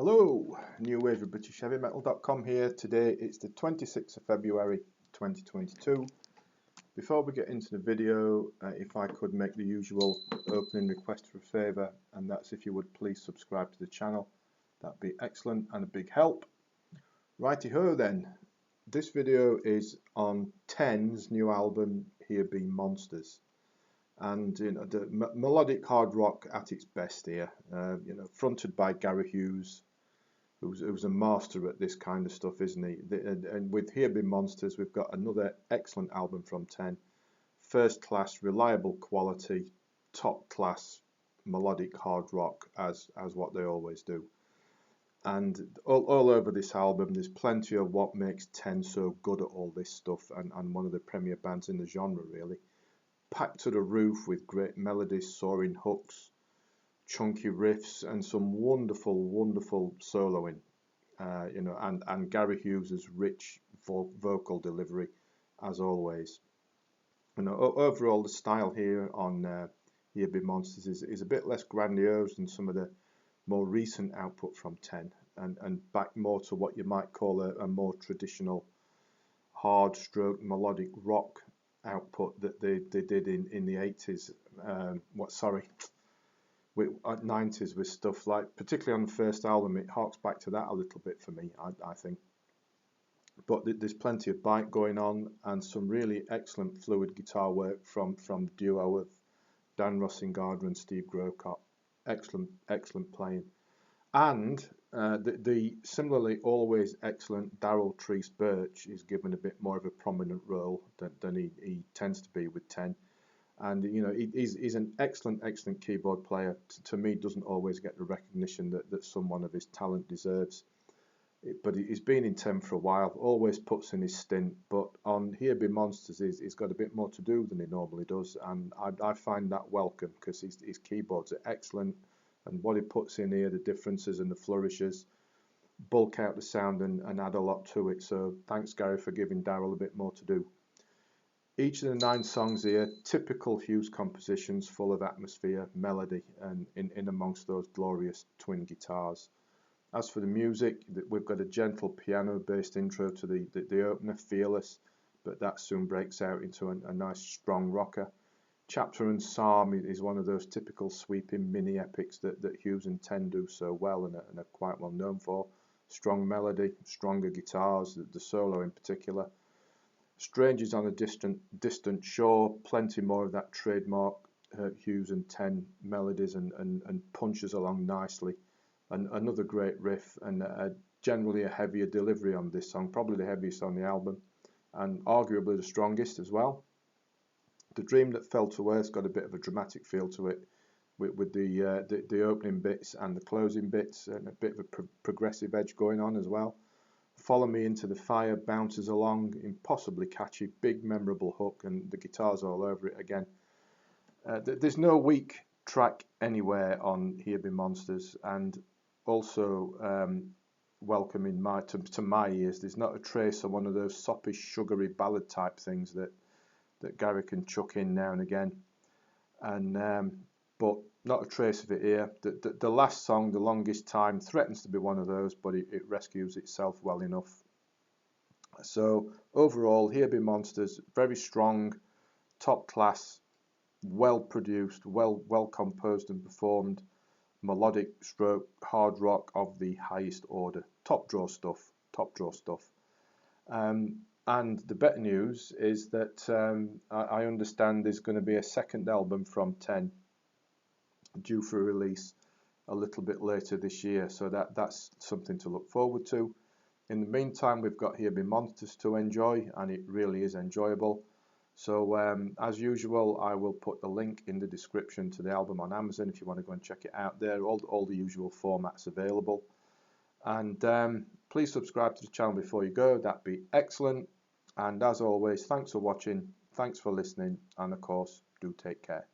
Hello, New Wave of British Heavy Metal.com here. Today it's the 26th of February 2022. Before we get into the video, if I could make the usual opening request for a favour, and that's if you would please subscribe to the channel. That'd be excellent and a big help. Righty ho then, this video is on 10's new album, Here Be Monsters. And the melodic hard rock at its best here, fronted by Gary Hughes, who's a master at this kind of stuff, isn't he? And with Here Be Monsters, we've got another excellent album from 10. First class, reliable quality, top class melodic hard rock as what they always do. And all over this album, there's plenty of what makes 10 so good at all this stuff, and one of the premier bands in the genre, really. Packed to the roof with great melodies, soaring hooks, chunky riffs, and some wonderful soloing, and Gary Hughes' rich vocal delivery, as always. Overall, the style here on Here Be Monsters is a bit less grandiose than some of the more recent output from 10, and back more to what you might call a more traditional hard stroke melodic rock output that they did in the 80s, 90s, with stuff like, particularly on the first album, it harks back to that a little bit for me, I think. But there's plenty of bite going on, and some really excellent fluid guitar work from the duo of Dan Rossingard and Steve Grocott. Excellent playing. And the similarly always excellent Daryl Treese Birch is given a bit more of a prominent role than he tends to be with 10. And he's an excellent keyboard player. To me, doesn't always get the recognition that someone of his talent deserves. But he's been in 10 for a while, always puts in his stint. But on Here Be Monsters, he's got a bit more to do than he normally does, and I find that welcome, because his keyboards are excellent. And what he puts in here, the differences and the flourishes, bulk out the sound and add a lot to it. So thanks, Gary, for giving Daryl a bit more to do. Each of the 9 songs here, typical Hughes compositions, full of atmosphere, melody, and in amongst those glorious twin guitars. As for the music, we've got a gentle piano-based intro to the opener, Fearless, but that soon breaks out into a nice strong rocker. Chapter and Psalm is one of those typical sweeping mini epics that Hughes and 10 do so well and are quite well known for. Strong melody, stronger guitars, the solo in particular. Strangers on a distant shore, plenty more of that trademark Hughes and 10 melodies and punches along nicely. And another great riff, and generally a heavier delivery on this song, probably the heaviest on the album, and arguably the strongest as well. The Dream That Fell to Earth's got a bit of a dramatic feel to it, with the opening bits and the closing bits, and a bit of a progressive edge going on as well. Follow Me Into the Fire bounces along, impossibly catchy, big memorable hook, and the guitar's all over it again. There's no weak track anywhere on Here Be Monsters, and also welcome to my ears, there's not a trace of one of those soppy, sugary ballad type things that Gary can chuck in now and again, and but not a trace of it here. The last song, The Longest Time, threatens to be one of those, but it rescues itself well enough. So overall, Here Be Monsters, very strong, top class, well produced, well composed and performed, melodic stroke hard rock of the highest order, top draw stuff. And the better news is that I understand there's going to be a second album from 10 due for release a little bit later this year, so that's something to look forward to. In the meantime, we've got Here Be Monsters to enjoy, and it really is enjoyable. So as usual, I will put the link in the description to the album on Amazon if you want to go and check it out there. All the usual formats available. And please subscribe to the channel before you go, that'd be excellent. And as always, thanks for watching, thanks for listening, and of course, do take care.